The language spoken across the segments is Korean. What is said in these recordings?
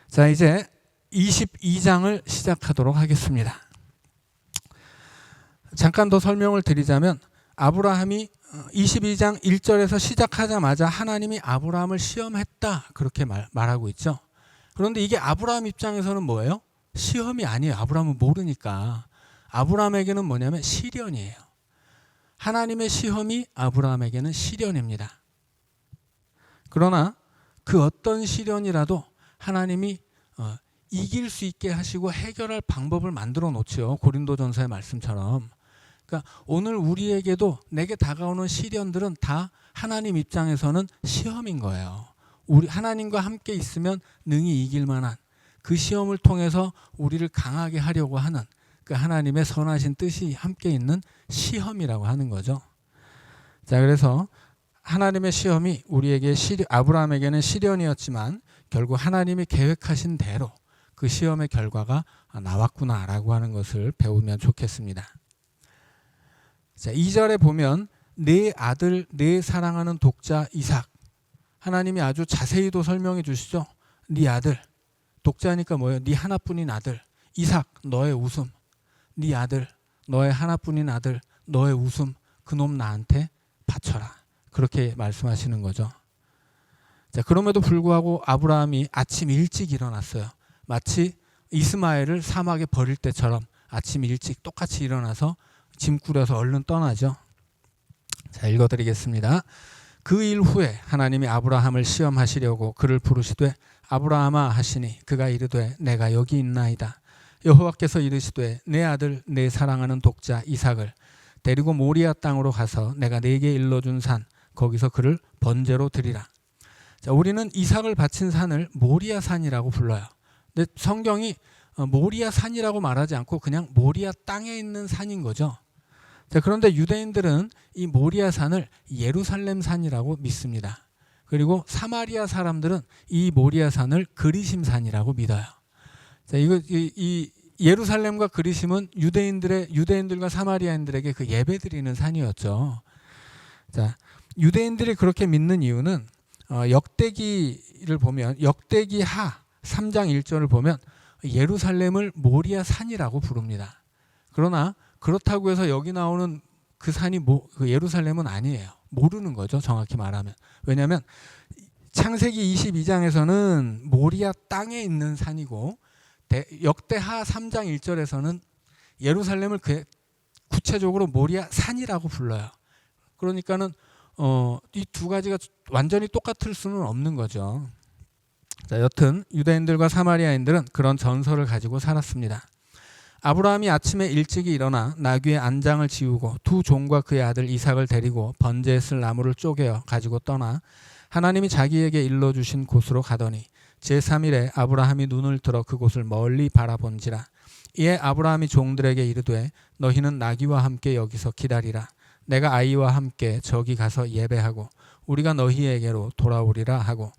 자, 이제 22장을 시작하도록 하겠습니다. 잠깐 더 설명을 드리자면 아브라함이 22장 1절에서 시작하자마자 하나님이 아브라함을 시험했다 그렇게 말하고 있죠. 그런데 이게 아브라함 입장에서는 뭐예요? 시험이 아니에요. 아브라함은 모르니까. 아브라함에게는 뭐냐면 시련이에요. 하나님의 시험이 아브라함에게는 시련입니다. 그러나 그 어떤 시련이라도 하나님이 이길 수 있게 하시고 해결할 방법을 만들어 놓죠. 고린도전서의 말씀처럼. 그러니까 오늘 우리에게도 내게 다가오는 시련들은 다 하나님 입장에서는 시험인 거예요. 우리 하나님과 함께 있으면 능히 이길 만한 그 시험을 통해서 우리를 강하게 하려고 하는 그 하나님의 선하신 뜻이 함께 있는 시험이라고 하는 거죠. 자, 그래서 하나님의 시험이 우리에게 아브라함에게는 시련이었지만 결국 하나님이 계획하신 대로 그 시험의 결과가 나왔구나라고 하는 것을 배우면 좋겠습니다. 자, 2절에 보면 내 아들, 내 사랑하는 독자 이삭. 하나님이 아주 자세히도 설명해 주시죠. 네 아들, 독자니까 뭐예요? 네 하나뿐인 아들, 이삭, 너의 웃음. 네 아들, 너의 하나뿐인 아들, 너의 웃음, 그놈 나한테 바쳐라. 그렇게 말씀하시는 거죠. 자, 그럼에도 불구하고 아브라함이 아침 일찍 일어났어요. 마치 이스마엘을 사막에 버릴 때처럼 아침 일찍 똑같이 일어나서 짐 꾸려서 얼른 떠나죠. 자, 읽어드리겠습니다. 그 일 후에 하나님이 아브라함을 시험하시려고 그를 부르시되 아브라함아 하시니 그가 이르되 내가 여기 있나이다. 여호와께서 이르시되 내 아들 내 사랑하는 독자 이삭을 데리고 모리아 땅으로 가서 내가 네게 일러준 산 거기서 그를 번제로 드리라. 자, 우리는 이삭을 바친 산을 모리아 산이라고 불러요. 근데 성경이 모리아 산이라고 말하지 않고 그냥 모리아 땅에 있는 산인 거죠. 자, 그런데 유대인들은 이 모리아 산을 예루살렘 산이라고 믿습니다. 그리고 사마리아 사람들은 이 모리아 산을 그리심 산이라고 믿어요. 자, 이 예루살렘과 그리심은 유대인들과 사마리아인들에게 그 예배드리는 산이었죠. 자, 유대인들이 그렇게 믿는 이유는 역대기를 보면 역대기하 3장 1절을 보면 예루살렘을 모리아 산이라고 부릅니다. 그러나 그렇다고 해서 여기 나오는 그 산이 그 예루살렘은 아니에요. 모르는 거죠, 정확히 말하면. 왜냐하면 창세기 22장에서는 모리아 땅에 있는 산이고 역대하 3장 1절에서는 예루살렘을 구체적으로 모리아 산이라고 불러요. 그러니까는 이 두 가지가 완전히 똑같을 수는 없는 거죠. 자, 여튼 유대인들과 사마리아인들은 그런 전설을 가지고 살았습니다. 아브라함이 아침에 일찍이 일어나 나귀의 안장을 지우고 두 종과 그의 아들 이삭을 데리고 번제에 쓸 나무를 쪼개어 가지고 떠나 하나님이 자기에게 일러주신 곳으로 가더니 제3일에 아브라함이 눈을 들어 그곳을 멀리 바라본지라. 이에 아브라함이 종들에게 이르되 너희는 나귀와 함께 여기서 기다리라. 내가 아이와 함께 저기 가서 예배하고 우리가 너희에게로 돌아오리라 하고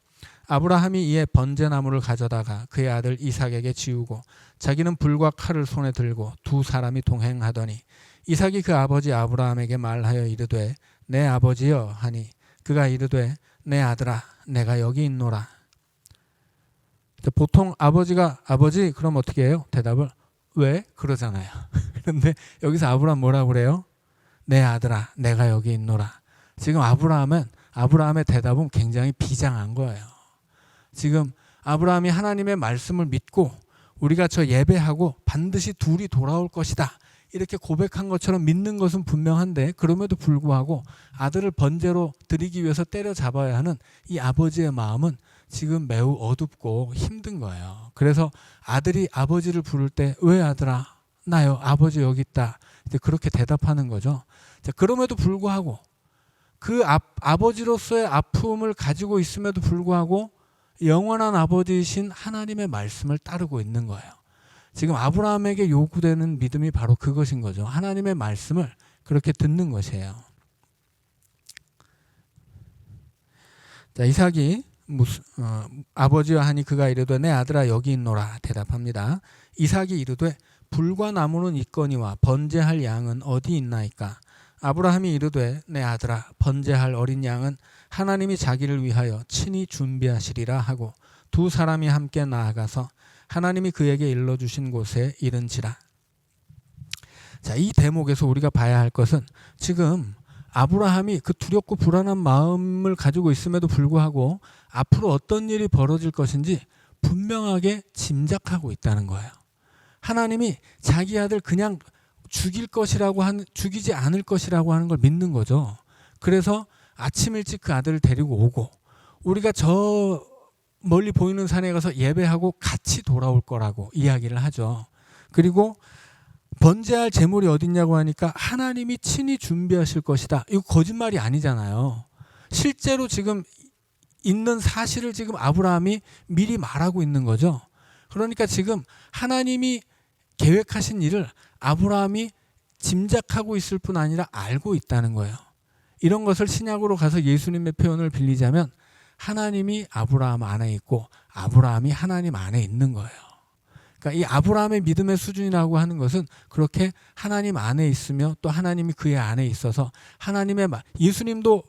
아브라함이 이에 번제나무를 가져다가 그의 아들 이삭에게 지우고 자기는 불과 칼을 손에 들고 두 사람이 동행하더니 이삭이 그 아버지 아브라함에게 말하여 이르되 내 아버지여 하니 그가 이르되 내 아들아 내가 여기 있노라. 보통 아버지가 아버지 그럼 어떻게 해요? 대답을 왜? 그러잖아요. 그런데 여기서 아브라함 뭐라고 그래요? 내 아들아 내가 여기 있노라. 지금 아브라함의 대답은 굉장히 비장한 거예요. 지금 아브라함이 하나님의 말씀을 믿고 우리가 저 예배하고 반드시 둘이 돌아올 것이다 이렇게 고백한 것처럼 믿는 것은 분명한데 그럼에도 불구하고 아들을 번제로 드리기 위해서 때려잡아야 하는 이 아버지의 마음은 지금 매우 어둡고 힘든 거예요. 그래서 아들이 아버지를 부를 때 왜 아들아 나요 아버지 여기 있다 이제 그렇게 대답하는 거죠. 자, 그럼에도 불구하고 그 아버지로서의 아픔을 가지고 있음에도 불구하고 영원한 아버지이신 하나님의 말씀을 따르고 있는 거예요. 지금 아브라함에게 요구되는 믿음이 바로 그것인 거죠. 하나님의 말씀을 그렇게 듣는 것이에요. 자, 이삭이 아버지와 하니 그가 이르되 내 아들아 여기 있노라 대답합니다. 이삭이 이르되 불과 나무는 있거니와 번제할 양은 어디 있나이까? 아브라함이 이르되 내 아들아 번제할 어린 양은 하나님이 자기를 위하여 친히 준비하시리라 하고 두 사람이 함께 나아가서 하나님이 그에게 일러주신 곳에 이른지라. 자, 이 대목에서 우리가 봐야 할 것은 지금 아브라함이 그 두렵고 불안한 마음을 가지고 있음에도 불구하고 앞으로 어떤 일이 벌어질 것인지 분명하게 짐작하고 있다는 거예요. 하나님이 자기 아들 그냥 죽이지 않을 것이라고 하는 걸 믿는 거죠. 그래서 아침 일찍 그 아들을 데리고 오고 우리가 저 멀리 보이는 산에 가서 예배하고 같이 돌아올 거라고 이야기를 하죠. 그리고 번제할 제물이 어딨냐고 하니까 하나님이 친히 준비하실 것이다. 이거 거짓말이 아니잖아요. 실제로 지금 있는 사실을 지금 아브라함이 미리 말하고 있는 거죠. 그러니까 지금 하나님이 계획하신 일을 아브라함이 짐작하고 있을 뿐 아니라 알고 있다는 거예요. 이런 것을 신약으로 가서 예수님의 표현을 빌리자면 하나님이 아브라함 안에 있고 아브라함이 하나님 안에 있는 거예요. 그러니까 이 아브라함의 믿음의 수준이라고 하는 것은 그렇게 하나님 안에 있으며 또 하나님이 그의 안에 있어서 하나님의 예수님도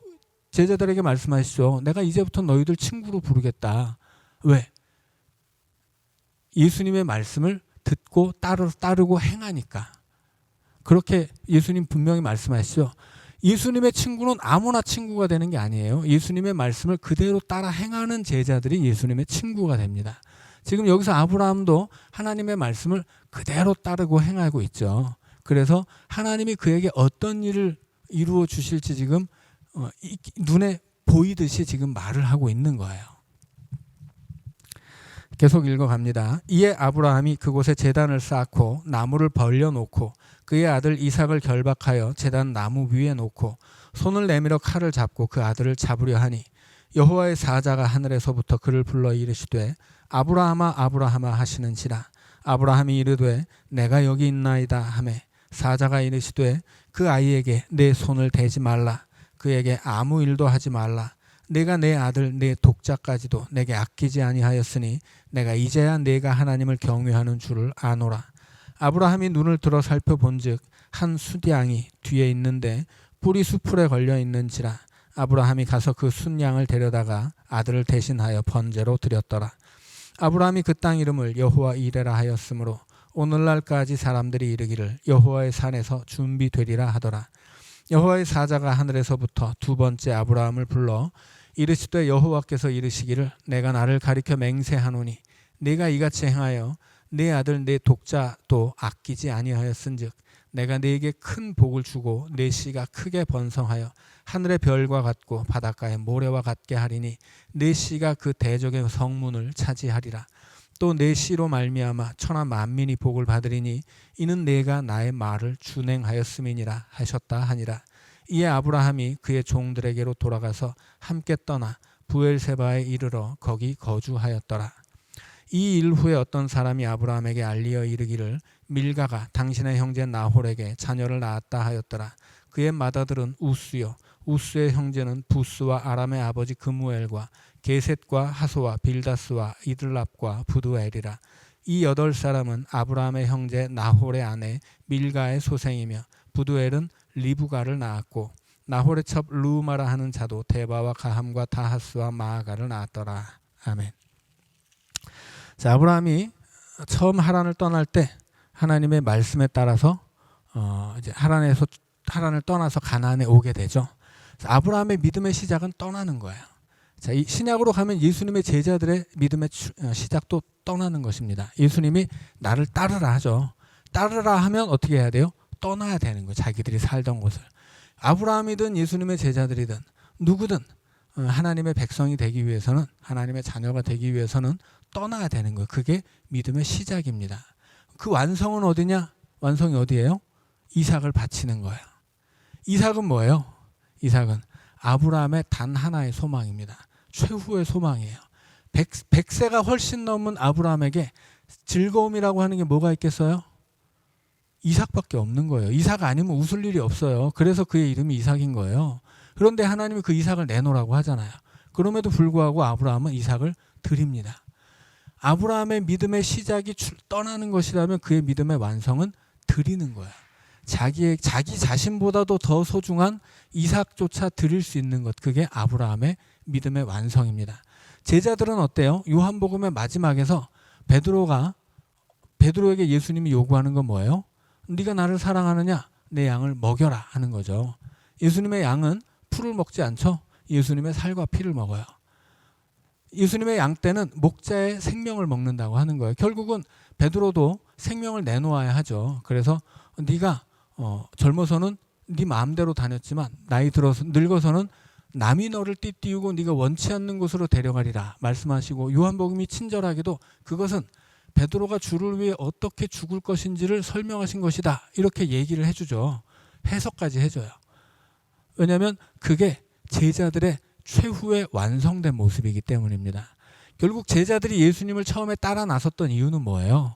제자들에게 말씀하시죠. 내가 이제부터 너희들 친구로 부르겠다. 왜? 예수님의 말씀을 듣고 따르고 행하니까. 그렇게 예수님 분명히 말씀하시죠. 예수님의 친구는 아무나 친구가 되는 게 아니에요. 예수님의 말씀을 그대로 따라 행하는 제자들이 예수님의 친구가 됩니다. 지금 여기서 아브라함도 하나님의 말씀을 그대로 따르고 행하고 있죠. 그래서 하나님이 그에게 어떤 일을 이루어 주실지 지금 눈에 보이듯이 지금 말을 하고 있는 거예요. 계속 읽어갑니다. 이에 아브라함이 그곳에 제단을 쌓고 나무를 벌려놓고 그의 아들 이삭을 결박하여 제단 나무 위에 놓고 손을 내밀어 칼을 잡고 그 아들을 잡으려 하니 여호와의 사자가 하늘에서부터 그를 불러 이르시되 아브라함아 아브라함아 하시는지라. 아브라함이 이르되 내가 여기 있나이다 하매 사자가 이르시되 그 아이에게 내 손을 대지 말라. 그에게 아무 일도 하지 말라. 내가 내 아들 내 독자까지도 내게 아끼지 아니하였으니 내가 이제야 내가 하나님을 경외하는 줄을 아노라. 아브라함이 눈을 들어 살펴본즉 한 숫양이 뒤에 있는데 뿔이 수풀에 걸려 있는지라. 아브라함이 가서 그 숫양을 데려다가 아들을 대신하여 번제로 드렸더라. 아브라함이 그 땅 이름을 여호와 이레라 하였으므로 오늘날까지 사람들이 이르기를 여호와의 산에서 준비되리라 하더라. 여호와의 사자가 하늘에서부터 두 번째 아브라함을 불러 이르시되 여호와께서 이르시기를 내가 나를 가리켜 맹세하노니 네가 이같이 행하여 내 아들 내 독자도 아끼지 아니하였은즉 내가 네게 큰 복을 주고 내 씨가 크게 번성하여 하늘의 별과 같고 바닷가의 모래와 같게 하리니 내 씨가 그 대적의 성문을 차지하리라. 또 내 씨로 말미암아 천하 만민이 복을 받으리니 이는 내가 나의 말을 준행하였음이니라 하셨다 하니라. 이에 아브라함이 그의 종들에게로 돌아가서 함께 떠나 부엘세바에 이르러 거기 거주하였더라. 이 일 후에 어떤 사람이 아브라함에게 알리어 이르기를 밀가가 당신의 형제 나홀에게 자녀를 낳았다 하였더라. 그의 맏아들은 우스요 우스의 형제는 부스와 아람의 아버지 그무엘과 게셋과 하소와 빌다스와 이들랍과 부두엘이라. 이 8사람은 아브라함의 형제 나홀의 아내 밀가의 소생이며 부두엘은 리브가를 낳았고 나홀의 첩 루마라 하는 자도 데바와 가함과 다하스와 마아가를 낳았더라. 아멘. 자, 아브라함이 처음 하란을 떠날 때 하나님의 말씀에 따라서 이제 하란을 떠나서 가나안에 오게 되죠. 아브라함의 믿음의 시작은 떠나는 거예요. 자, 이 신약으로 가면 예수님의 제자들의 믿음의 시작도 떠나는 것입니다. 예수님이 나를 따르라 하죠. 따르라 하면 어떻게 해야 돼요? 떠나야 되는 거예요. 자기들이 살던 곳을. 아브라함이든 예수님의 제자들이든 누구든 하나님의 백성이 되기 위해서는 하나님의 자녀가 되기 위해서는 떠나야 되는 거예요. 그게 믿음의 시작입니다. 그 완성은 어디냐? 완성이 어디예요? 이삭을 바치는 거예요. 이삭은 뭐예요? 이삭은 아브라함의 단 하나의 소망입니다. 최후의 소망이에요. 100세가 훨씬 넘은 아브라함에게 즐거움이라고 하는 게 뭐가 있겠어요? 이삭밖에 없는 거예요. 이삭 아니면 웃을 일이 없어요. 그래서 그의 이름이 이삭인 거예요. 그런데 하나님이 그 이삭을 내놓으라고 하잖아요. 그럼에도 불구하고 아브라함은 이삭을 드립니다. 아브라함의 믿음의 시작이 떠나는 것이라면 그의 믿음의 완성은 드리는 거예요. 자기 자신보다도 더 소중한 이삭조차 드릴 수 있는 것, 그게 아브라함의 믿음의 완성입니다. 제자들은 어때요? 요한복음의 마지막에서 베드로에게 예수님이 요구하는 건 뭐예요? 네가 나를 사랑하느냐? 내 양을 먹여라 하는 거죠. 예수님의 양은 풀을 먹지 않죠. 예수님의 살과 피를 먹어요. 예수님의 양 떼는 목자의 생명을 먹는다고 하는 거예요. 결국은 베드로도 생명을 내놓아야 하죠. 그래서 네가 젊어서는 네 마음대로 다녔지만 나이 들어서 늙어서는 남이 너를 띠띠우고 네가 원치 않는 곳으로 데려가리라 말씀하시고, 요한복음이 친절하게도 그것은 베드로가 주를 위해 어떻게 죽을 것인지를 설명하신 것이다 이렇게 얘기를 해주죠. 해석까지 해줘요. 왜냐하면 그게 제자들의 최후의 완성된 모습이기 때문입니다. 결국 제자들이 예수님을 처음에 따라 나섰던 이유는 뭐예요?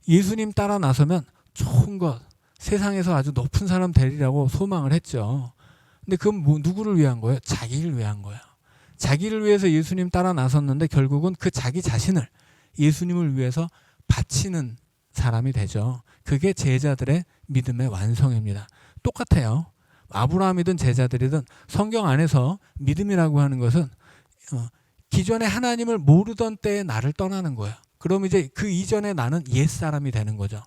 예수님 따라 나서면 좋은 것, 세상에서 아주 높은 사람 되리라고 소망을 했죠. 근데 그건 누구를 위한 거예요? 자기를 위한 거예요. 자기를 위해서 예수님 따라 나섰는데 결국은 그 자기 자신을 예수님을 위해서 바치는 사람이 되죠. 그게 제자들의 믿음의 완성입니다. 똑같아요. 아브라함이든 제자들이든 성경 안에서 믿음이라고 하는 것은 기존에 하나님을 모르던 때의 나를 떠나는 거예요. 그럼 이제 그 이전의 나는 옛 사람이 되는 거죠.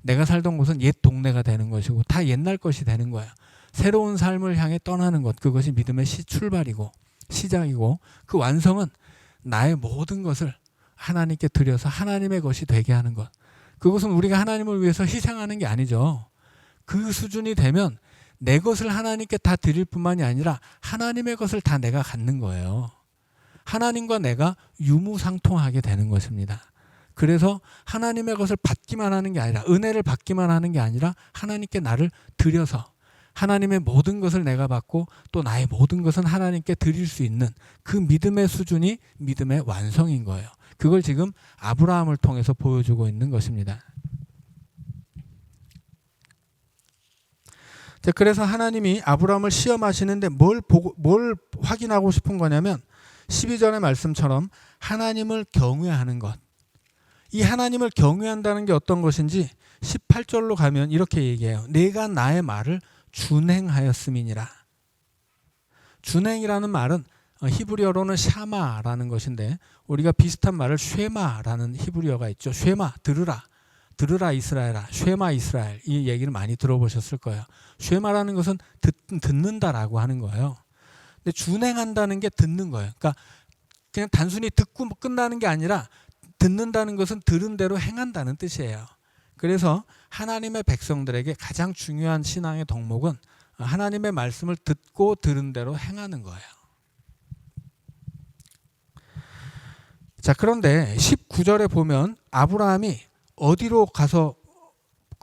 내가 살던 곳은 옛 동네가 되는 것이고 다 옛날 것이 되는 거예요. 새로운 삶을 향해 떠나는 것, 그것이 믿음의 출발이고 시작이고, 그 완성은 나의 모든 것을 하나님께 드려서 하나님의 것이 되게 하는 것. 그것은 우리가 하나님을 위해서 희생하는 게 아니죠. 그 수준이 되면 내 것을 하나님께 다 드릴 뿐만이 아니라 하나님의 것을 다 내가 갖는 거예요. 하나님과 내가 유무상통하게 되는 것입니다. 그래서 하나님의 것을 받기만 하는 게 아니라, 은혜를 받기만 하는 게 아니라 하나님께 나를 드려서 하나님의 모든 것을 내가 받고 또 나의 모든 것은 하나님께 드릴 수 있는 그 믿음의 수준이 믿음의 완성인 거예요. 그걸 지금 아브라함을 통해서 보여주고 있는 것입니다. 자, 그래서 하나님이 아브라함을 시험하시는데 뭘 확인하고 싶은 거냐면 12절의 말씀처럼 하나님을 경외하는 것. 이 하나님을 경외한다는 게 어떤 것인지 18절로 가면 이렇게 얘기해요. 내가 나의 말을 준행하였음이니라. 준행이라는 말은 히브리어로는 샤마라는 것인데 우리가 비슷한 말을 쉐마라는 히브리어가 있죠. 쉐마, 들으라 이스라엘아, 쉐마 이스라엘, 이 얘기를 많이 들어보셨을 거예요. 쉐마라는 것은 듣는다라고 하는 거예요. 근데 준행한다는 게 듣는 거예요. 그러니까 그냥 단순히 듣고 끝나는 게 아니라 듣는다는 것은 들은 대로 행한다는 뜻이에요. 그래서 하나님의 백성들에게 가장 중요한 신앙의 덕목은 하나님의 말씀을 듣고 들은 대로 행하는 거예요. 자, 그런데 19절에 보면 아브라함이 어디로 가서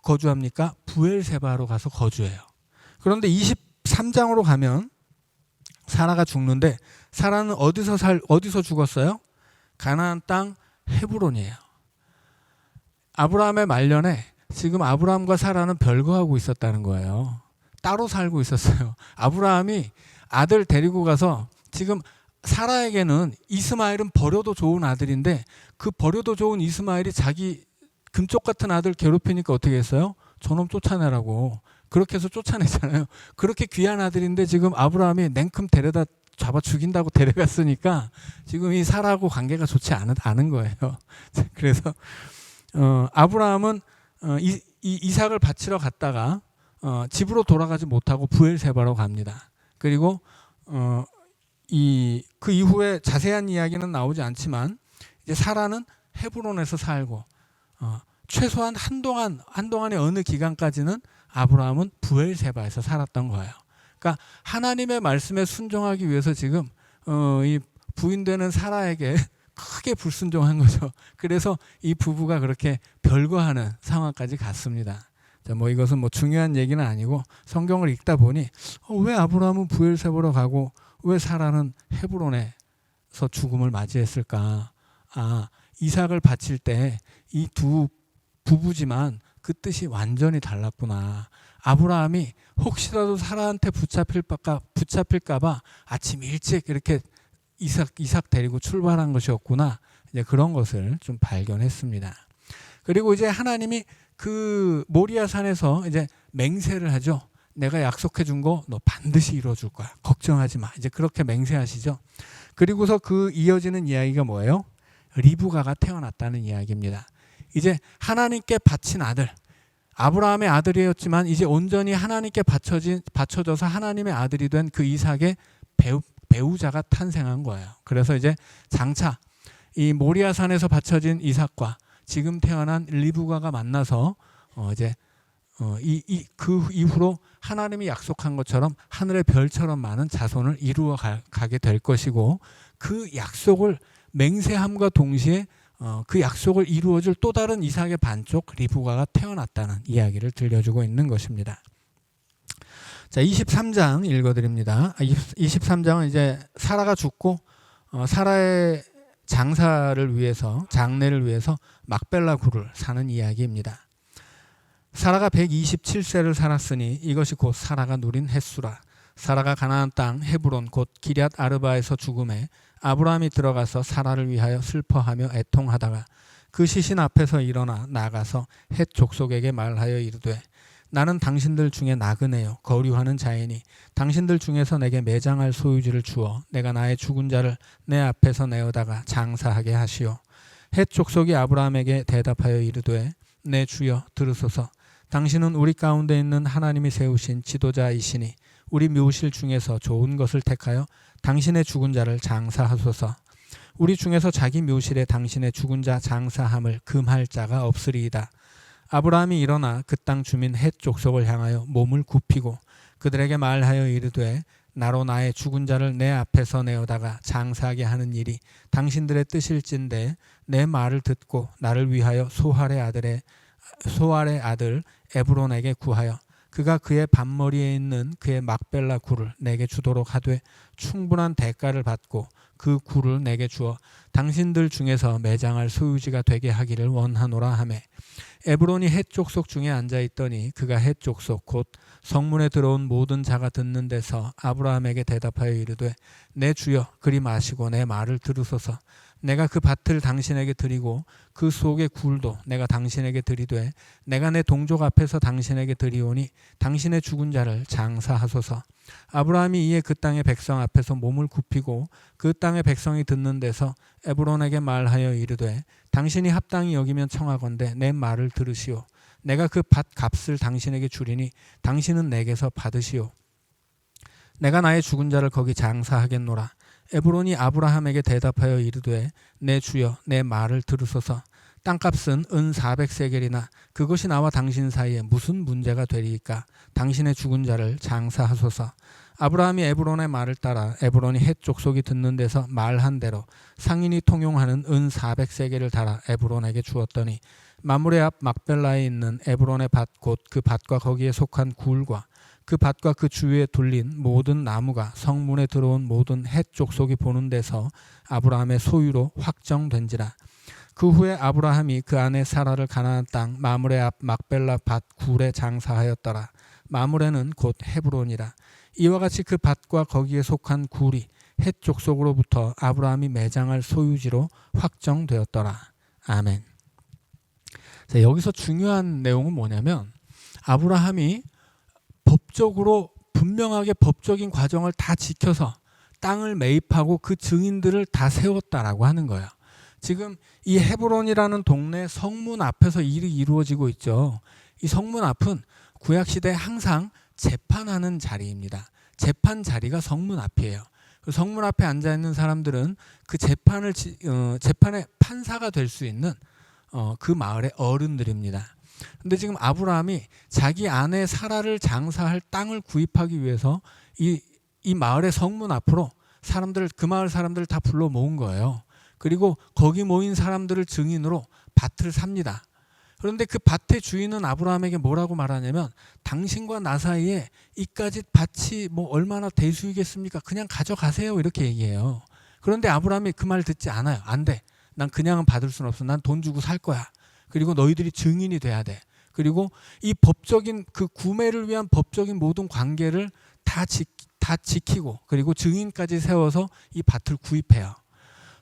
거주합니까? 부엘세바로 가서 거주해요. 그런데 23장으로 가면 사라가 죽는데, 사라는 어디서 죽었어요? 가나안 땅 헤브론이에요. 아브라함의 말년에 지금 아브라함과 사라는 별거하고 있었다는 거예요. 따로 살고 있었어요. 아브라함이 아들 데리고 가서, 지금 사라에게는 이스마엘은 버려도 좋은 아들인데 그 버려도 좋은 이스마엘이 자기 금쪽 같은 아들 괴롭히니까 어떻게 했어요? 저놈 쫓아내라고. 그렇게 해서 쫓아내잖아요. 그렇게 귀한 아들인데 지금 아브라함이 냉큼 데려다 잡아 죽인다고 데려갔으니까 지금 이 사라하고 관계가 좋지 않은 거예요. 그래서 아브라함은 이삭을 바치러 갔다가 집으로 돌아가지 못하고 부엘세바로 갑니다. 그리고 그 이후에 자세한 이야기는 나오지 않지만 이제 사라는 헤브론에서 살고 최소한 한동안의 어느 기간까지는 아브라함은 부엘세바에서 살았던 거예요. 그러니까 하나님의 말씀에 순종하기 위해서 지금 이 부인되는 사라에게 크게 불순종한 거죠. 그래서 이 부부가 그렇게 별거하는 상황까지 갔습니다. 자, 이것은 중요한 얘기는 아니고 성경을 읽다 보니 왜 아브라함은 부엘세바로 가고 왜 사라는 헤브론에서 죽음을 맞이했을까? 이삭을 바칠 때 이 두 부부지만 그 뜻이 완전히 달랐구나. 아브라함이 혹시라도 사라한테 붙잡힐까 봐 아침 일찍 이렇게 이삭 데리고 출발한 것이었구나. 이제 그런 것을 좀 발견했습니다. 그리고 이제 하나님이 그 모리아 산에서 이제 맹세를 하죠. 내가 약속해 준 거 너 반드시 이루어줄 거야. 걱정하지 마. 이제 그렇게 맹세하시죠. 그리고서 그 이어지는 이야기가 뭐예요? 리브가가 태어났다는 이야기입니다. 이제 하나님께 바친 아들, 아브라함의 아들이었지만 이제 온전히 하나님께 바쳐져서 하나님의 아들이 된 그 이삭의 배우자가 탄생한 거예요. 그래서 이제 장차 이 모리아산에서 바쳐진 이삭과 지금 태어난 리브가가 만나서 그 이후로 하나님이 약속한 것처럼 하늘의 별처럼 많은 자손을 이루어 가게 될 것이고, 그 약속을 맹세함과 동시에 그 약속을 이루어줄 또 다른 이삭의 반쪽 리브가가 태어났다는 이야기를 들려주고 있는 것입니다. 자, 23장 읽어드립니다. 23장은 이제 사라가 죽고 사라의 장례를 위해서 막벨라 굴을 사는 이야기입니다. 사라가 127세를 살았으니 이것이 곧 사라가 누린 햇수라. 사라가 가나안 땅 헤브론 곧 기럇 아르바에서 죽음에 아브라함이 들어가서 사라를 위하여 슬퍼하며 애통하다가 그 시신 앞에서 일어나 나가서 헷 족속에게 말하여 이르되 나는 당신들 중에 나그네요 거류하는 자이니 당신들 중에서 내게 매장할 소유지를 주어 내가 나의 죽은 자를 내 앞에서 내어다가 장사하게 하시오. 헷 족속이 아브라함에게 대답하여 이르되 내 주여 들으소서. 당신은 우리 가운데 있는 하나님이 세우신 지도자이시니 우리 묘실 중에서 좋은 것을 택하여 당신의 죽은 자를 장사하소서. 우리 중에서 자기 묘실에 당신의 죽은 자 장사함을 금할 자가 없으리이다. 아브라함이 일어나 그 땅 주민 헷 족속을 향하여 몸을 굽히고 그들에게 말하여 이르되 나로 나의 죽은 자를 내 앞에서 내어다가 장사하게 하는 일이 당신들의 뜻일진데 내 말을 듣고 나를 위하여 소알의 아들 에브론에게 구하여 그가 그의 반머리에 있는 그의 막벨라 굴을 내게 주도록 하되 충분한 대가를 받고 그 굴을 내게 주어 당신들 중에서 매장할 소유지가 되게 하기를 원하노라 하매 에브론이 헷 족속 중에 앉아있더니 그가 헷 족속 곧 성문에 들어온 모든 자가 듣는 데서 아브라함에게 대답하여 이르되 내 주여 그리 마시고 내 말을 들으소서. 내가 그 밭을 당신에게 드리고 그 속의 굴도 내가 당신에게 드리되 내가 내 동족 앞에서 당신에게 드리오니 당신의 죽은 자를 장사하소서. 아브라함이 이에 그 땅의 백성 앞에서 몸을 굽히고 그 땅의 백성이 듣는 데서 에브론에게 말하여 이르되 당신이 합당히 여기면 청하건대 내 말을 들으시오. 내가 그 밭 값을 당신에게 주리니 당신은 내게서 받으시오. 내가 나의 죽은 자를 거기 장사하겠노라. 에브론이 아브라함에게 대답하여 이르되 내 주여 내 말을 들으소서. 땅값은 은 400세겔이나 그것이 나와 당신 사이에 무슨 문제가 되리이까. 당신의 죽은 자를 장사하소서. 아브라함이 에브론의 말을 따라 에브론이 헷 족속이 듣는 데서 말한 대로 상인이 통용하는 은 400세겔을 달아 에브론에게 주었더니 마므레 앞 막벨라에 있는 에브론의 밭 곧 그 밭과 거기에 속한 굴과 그 밭과 그 주위에 둘린 모든 나무가 성문에 들어온 모든 헷 족속이 보는 데서 아브라함의 소유로 확정된지라. 그 후에 아브라함이 그 아내 사라를 가나안 땅 마므레 앞 막벨라 밭 굴에 장사하였더라. 마므레는 곧 헤브론이라. 이와 같이 그 밭과 거기에 속한 굴이 헷 족속으로부터 아브라함이 매장할 소유지로 확정되었더라. 아멘. 자, 여기서 중요한 내용은 뭐냐면 아브라함이 법적으로 분명하게 법적인 과정을 다 지켜서 땅을 매입하고 그 증인들을 다 세웠다라고 하는 거예요. 지금 이 헤브론이라는 동네 성문 앞에서 일이 이루어지고 있죠. 이 성문 앞은 구약시대에 항상 재판하는 자리입니다. 재판 자리가 성문 앞이에요. 그 성문 앞에 앉아있는 사람들은 그 재판의 판사가 될 수 있는 그 마을의 어른들입니다. 근데 지금 아브라함이 자기 아내 사라를 장사할 땅을 구입하기 위해서 이 마을의 성문 앞으로 그 마을 사람들을 다 불러 모은 거예요. 그리고 거기 모인 사람들을 증인으로 밭을 삽니다. 그런데 그 밭의 주인은 아브라함에게 뭐라고 말하냐면 당신과 나 사이에 이까지 밭이 뭐 얼마나 대수이겠습니까? 그냥 가져가세요 이렇게 얘기해요. 그런데 아브라함이 그 말 듣지 않아요. 안 돼. 난 그냥은 받을 수는 없어. 난 돈 주고 살 거야. 그리고 너희들이 증인이 돼야 돼. 그리고 이 법적인 그 구매를 위한 법적인 모든 관계를 다 지키고 그리고 증인까지 세워서 이 밭을 구입해요.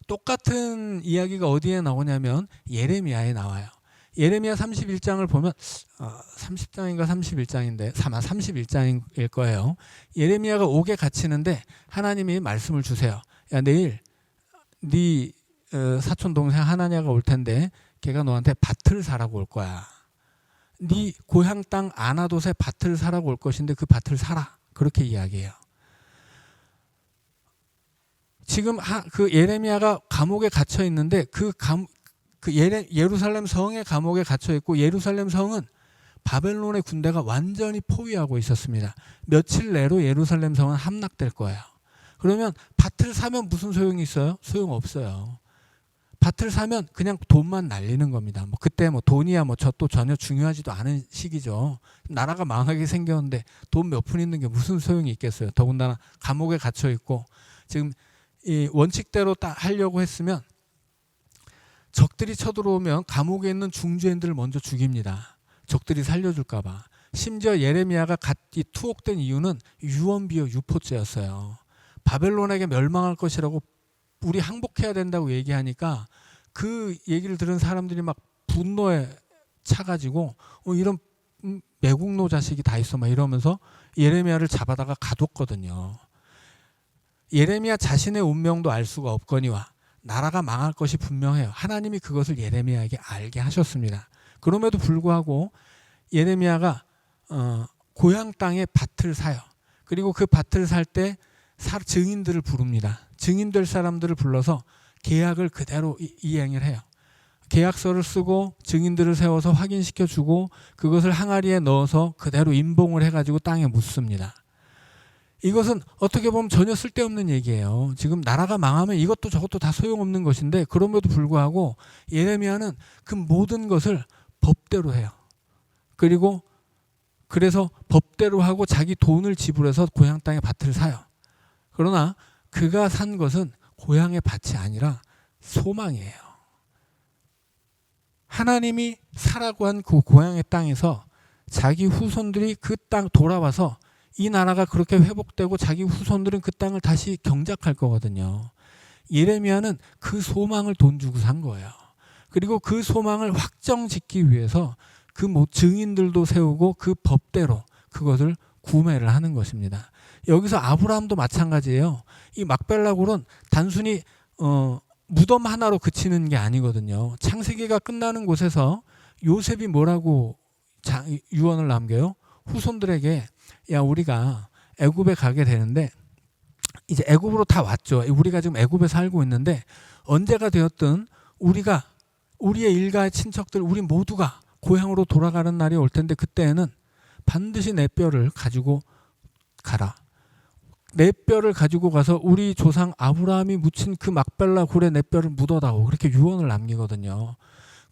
똑같은 이야기가 어디에 나오냐면 예레미야에 나와요. 예레미야 31장을 보면 30장인가 31장인데 아마 31장일 거예요. 예레미야가 옥에 갇히는데 하나님이 말씀을 주세요. 야, 내일 네 사촌 동생 하나냐가 올 텐데 걔가 너한테 밭을 사라고 올 거야. 네 고향 땅 아나돗에 밭을 사라고 올 것인데 그 밭을 사라. 그렇게 이야기해요. 지금 그 예레미야가 감옥에 갇혀 있는데 예루살렘 성의 감옥에 갇혀 있고 예루살렘 성은 바벨론의 군대가 완전히 포위하고 있었습니다. 며칠 내로 예루살렘 성은 함락될 거예요. 그러면 밭을 사면 무슨 소용이 있어요? 소용없어요. 밭을 사면 그냥 돈만 날리는 겁니다. 그때 돈이야 또 전혀 중요하지도 않은 시기죠. 나라가 망하게 생겼는데 돈 몇 푼 있는 게 무슨 소용이 있겠어요. 더군다나 감옥에 갇혀 있고 지금 이 원칙대로 딱 하려고 했으면 적들이 쳐들어오면 감옥에 있는 중죄인들을 먼저 죽입니다. 적들이 살려줄까 봐. 심지어 예레미야가 투옥된 이유는 유언비어 유포죄였어요. 바벨론에게 멸망할 것이라고 우리 항복해야 된다고 얘기하니까 그 얘기를 들은 사람들이 막 분노에 차가지고 이런 매국노 자식이 다 있어 막 이러면서 예레미야를 잡아다가 가뒀거든요. 예레미야 자신의 운명도 알 수가 없거니와 나라가 망할 것이 분명해요. 하나님이 그것을 예레미야에게 알게 하셨습니다. 그럼에도 불구하고 예레미야가 고향 땅에 밭을 사요. 그리고 그 밭을 살 때 증인들을 부릅니다. 증인될 사람들을 불러서 계약을 그대로 이행을 해요. 계약서를 쓰고 증인들을 세워서 확인시켜주고 그것을 항아리에 넣어서 그대로 임봉을 해가지고 땅에 묻습니다. 이것은 어떻게 보면 전혀 쓸데없는 얘기예요. 지금 나라가 망하면 이것도 저것도 다 소용없는 것인데 그럼에도 불구하고 예레미야는 그 모든 것을 법대로 해요. 그래서 법대로 하고 자기 돈을 지불해서 고향 땅에 밭을 사요. 그러나 그가 산 것은 고향의 밭이 아니라 소망이에요. 하나님이 사라고 한 그 고향의 땅에서 자기 후손들이 그 땅 돌아와서 이 나라가 그렇게 회복되고 자기 후손들은 그 땅을 다시 경작할 거거든요. 예레미야는 그 소망을 돈 주고 산 거예요. 그리고 그 소망을 확정짓기 위해서 그 증인들도 세우고 그 법대로 그것을 구매를 하는 것입니다. 여기서 아브라함도 마찬가지예요. 이 막벨라굴은 단순히 무덤 하나로 그치는 게 아니거든요. 창세기가 끝나는 곳에서 요셉이 뭐라고 유언을 남겨요? 후손들에게 야 우리가 애굽에 가게 되는데 이제 애굽으로 다 왔죠. 우리가 지금 애굽에 살고 있는데 언제가 되었든 우리의 일가의 친척들 우리 모두가 고향으로 돌아가는 날이 올 텐데 그때에는 반드시 내 뼈를 가지고 가라. 내 뼈를 가지고 가서 우리 조상 아브라함이 묻힌 그 막벨라 굴에 내 뼈를 묻어다오. 그렇게 유언을 남기거든요.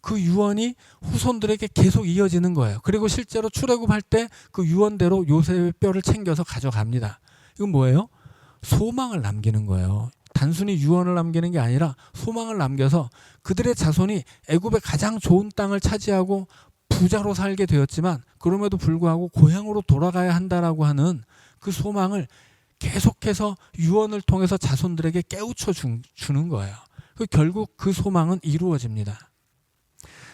그 유언이 후손들에게 계속 이어지는 거예요. 그리고 실제로 출애굽할 때 그 유언대로 요셉의 뼈를 챙겨서 가져갑니다. 이건 뭐예요? 소망을 남기는 거예요. 단순히 유언을 남기는 게 아니라 소망을 남겨서 그들의 자손이 애굽의 가장 좋은 땅을 차지하고 부자로 살게 되었지만 그럼에도 불구하고 고향으로 돌아가야 한다라고 하는 그 소망을 계속해서 유언을 통해서 자손들에게 깨우쳐 주는 거예요. 결국 그 소망은 이루어집니다.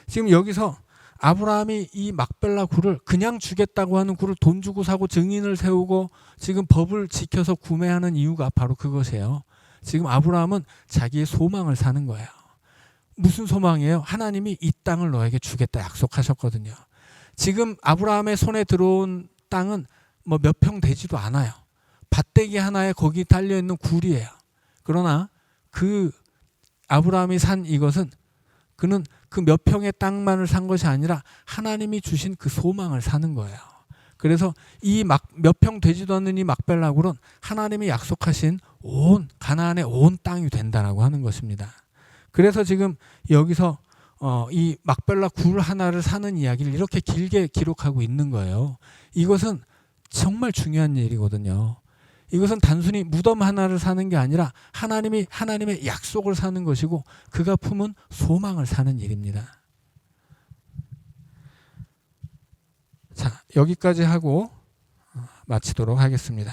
지금 여기서 아브라함이 이 막벨라 굴을 그냥 주겠다고 하는 굴을 돈 주고 사고 증인을 세우고 지금 법을 지켜서 구매하는 이유가 바로 그것이에요. 지금 아브라함은 자기의 소망을 사는 거예요. 무슨 소망이에요? 하나님이 이 땅을 너에게 주겠다 약속하셨거든요. 지금 아브라함의 손에 들어온 땅은 몇 평 되지도 않아요. 밭대기 하나에 거기 달려있는 굴이에요. 그러나 그 아브라함이 산 이것은 그는 그 몇 평의 땅만을 산 것이 아니라 하나님이 주신 그 소망을 사는 거예요. 그래서 이 몇 평 되지도 않는 이 막벨라 굴은 하나님이 약속하신 온 가나안의 온 땅이 된다라고 하는 것입니다. 그래서 지금 여기서 이 막벨라 굴 하나를 사는 이야기를 이렇게 길게 기록하고 있는 거예요. 이것은 정말 중요한 일이거든요. 이것은 단순히 무덤 하나를 사는 게 아니라 하나님의 약속을 사는 것이고 그가 품은 소망을 사는 일입니다. 자, 여기까지 하고 마치도록 하겠습니다.